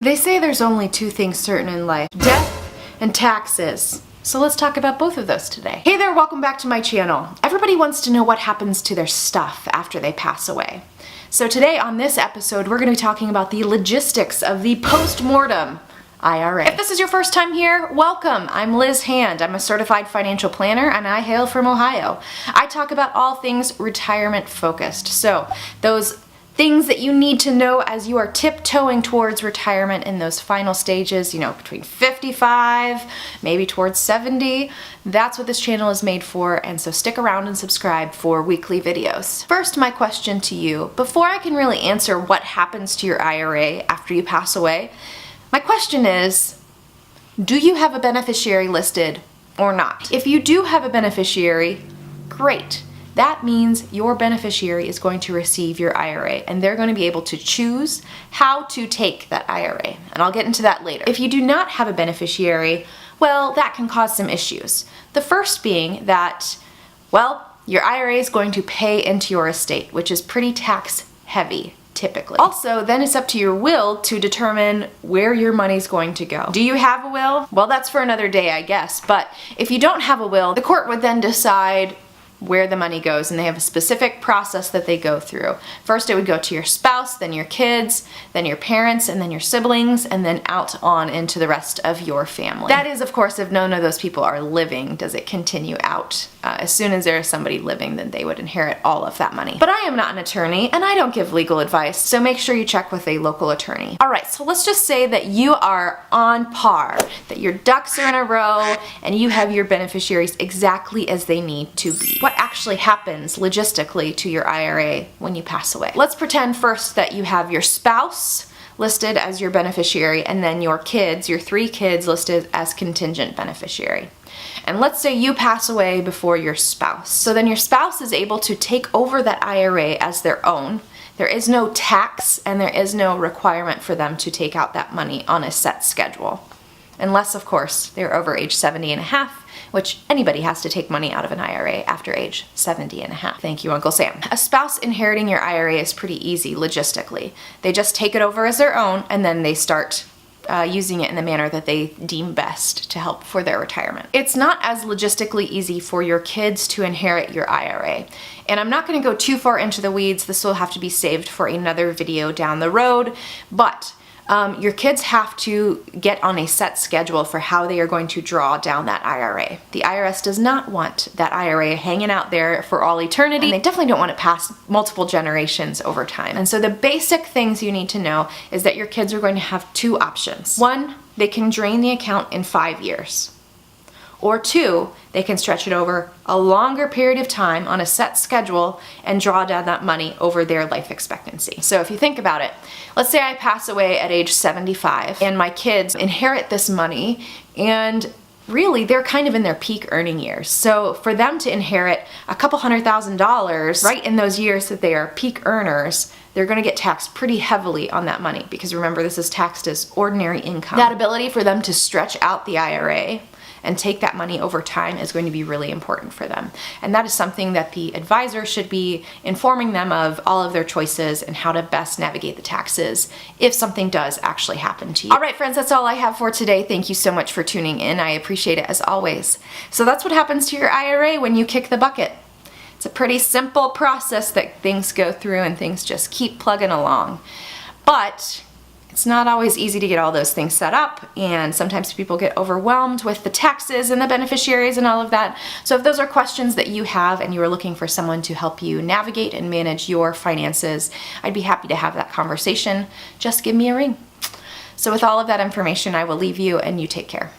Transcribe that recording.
They say there's only two things certain in life: death and taxes. So let's talk about both of those today. Hey there, welcome back to my channel. Everybody wants to know what happens to their stuff after they pass away. So today on this episode, we're going to be talking about the logistics of the post-mortem IRA. If this is your first time here, welcome. I'm Liz Hand. I'm a certified financial planner and I hail from Ohio. I talk about all things retirement focused. So those things that you need to know as you are tiptoeing towards retirement in those final stages, between 55, maybe towards 70. That's what this channel is made for, and so stick around and subscribe for weekly videos. First, my question to you, before I can really answer what happens to your IRA after you pass away, my question is, do you have a beneficiary listed or not? If you do have a beneficiary, great. That means your beneficiary is going to receive your IRA and they're going to be able to choose how to take that IRA. And I'll get into that later. If you do not have a beneficiary, well, that can cause some issues. The first being that, your IRA is going to pay into your estate, which is pretty tax heavy typically. Also, then it's up to your will to determine where your money's going to go. Do you have a will? Well, that's for another day, I guess. But if you don't have a will, the court would then decide where the money goes, and they have a specific process that they go through. First it would go to your spouse, then your kids, then your parents, and then your siblings, and then out on into the rest of your family. That is, of course, if none of those people are living, does it continue out. As soon as there is somebody living, then they would inherit all of that money. But I am not an attorney, and I don't give legal advice, so make sure you check with a local attorney. Alright, so let's just say that you are on par, that your ducks are in a row, and you have your beneficiaries exactly as they need to be. What actually happens logistically to your IRA when you pass away? Let's pretend first that you have your spouse listed as your beneficiary and then your kids, your 3 kids, listed as contingent beneficiary. And let's say you pass away before your spouse. So then your spouse is able to take over that IRA as their own. There is no tax and there is no requirement for them to take out that money on a set schedule. Unless, of course, they're over age 70 and a half, which anybody has to take money out of an IRA after age 70 and a half. Thank you, Uncle Sam. A spouse inheriting your IRA is pretty easy logistically. They just take it over as their own and then they start using it in the manner that they deem best to help for their retirement. It's not as logistically easy for your kids to inherit your IRA. And I'm not going to go too far into the weeds. This will have to be saved for another video down the road, but your kids have to get on a set schedule for how they are going to draw down that IRA. The IRS does not want that IRA hanging out there for all eternity, and they definitely don't want it past multiple generations over time. And so the basic things you need to know is that your kids are going to have 2 options. 1, they can drain the account in 5 years. Or 2, they can stretch it over a longer period of time on a set schedule and draw down that money over their life expectancy. So if you think about it, let's say I pass away at age 75 and my kids inherit this money, and really they're kind of in their peak earning years. So for them to inherit a couple $100,000 right in those years that they are peak earners, they're going to get taxed pretty heavily on that money, because remember, this is taxed as ordinary income. That ability for them to stretch out the IRA and take that money over time is going to be really important for them. And that is something that the advisor should be informing them of, all of their choices and how to best navigate the taxes if something does actually happen to you. All right, friends, that's all I have for today. Thank you so much for tuning in. I appreciate it as always. So that's what happens to your IRA when you kick the bucket. It's a pretty simple process that things go through and things just keep plugging along. But it's not always easy to get all those things set up, and sometimes people get overwhelmed with the taxes and the beneficiaries and all of that. So if those are questions that you have and you are looking for someone to help you navigate and manage your finances, I'd be happy to have that conversation. Just give me a ring. So with all of that information, I will leave you, and you take care.